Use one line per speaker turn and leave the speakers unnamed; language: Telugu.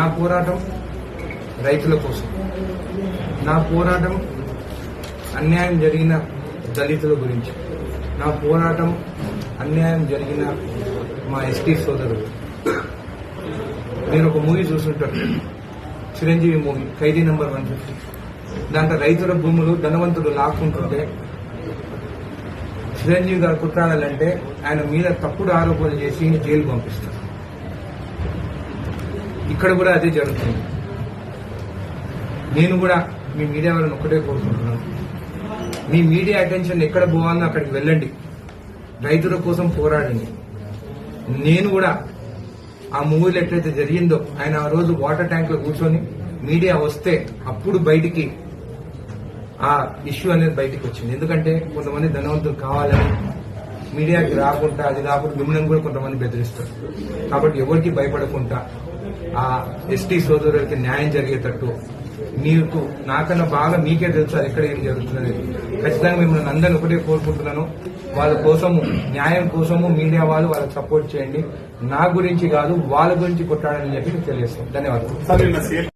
నా పోరాటం రైతుల కోసం, నా పోరాటం అన్యాయం జరిగిన దళితుల గురించి, నా పోరాటం అన్యాయం జరిగిన మా ఎస్టీ సోదరులు. మీరు ఒక మూవీ చూస్తుంటారు, చిరంజీవి మూవీ ఖైదీ నంబర్ 150. దాంట్లో రైతుల భూములు ధనవంతులు లాక్కుంటుంటే చిరంజీవి గారు కుట్రాడాలంటే ఆయన మీద తప్పుడు ఆరోపణలు చేసి జైలు పంపిస్తారు. ఇక్కడ కూడా అదే జరుగుతుంది. నేను కూడా మీ మీడియా వాళ్ళని ఒక్కటే కోరుకుంటున్నాను, మీ మీడియా అటెన్షన్ ఎక్కడ పోవాలో అక్కడికి వెళ్ళండి, రైతుల కోసం పోరాడండి. నేను కూడా ఆ మూవీలో ఎట్లయితే జరిగిందో, ఆయన ఆ రోజు వాటర్ ట్యాంక్ లో కూర్చొని మీడియా వస్తే అప్పుడు బయటికి ఆ ఇష్యూ అనేది బయటికి వచ్చింది. ఎందుకంటే కొంతమంది ధనవంతులు కావాలని మీడియాకి రాకుండా, అది కాకుండా మిమ్మల్ని కూడా కొంతమంది బెదిరిస్తారు. కాబట్టి ఎవరికి భయపడకుండా ఆ ఎస్టీ సోదరులకి న్యాయం జరిగేటట్టు, మీకు నాకన్నా బాగా మీకే తెలుసు అది ఎక్కడ ఏం జరుగుతున్నది. ఖచ్చితంగా మిమ్మల్ని అందరినీ ఒకటే కోరుకుంటున్నాను, వాళ్ళ కోసము, న్యాయం కోసము మీడియా వాళ్ళు వాళ్ళకి సపోర్ట్ చేయండి. నా గురించి కాదు, వాళ్ళ గురించి కొట్టాడని చెప్పి తెలియజేస్తాం. ధన్యవాదాలు.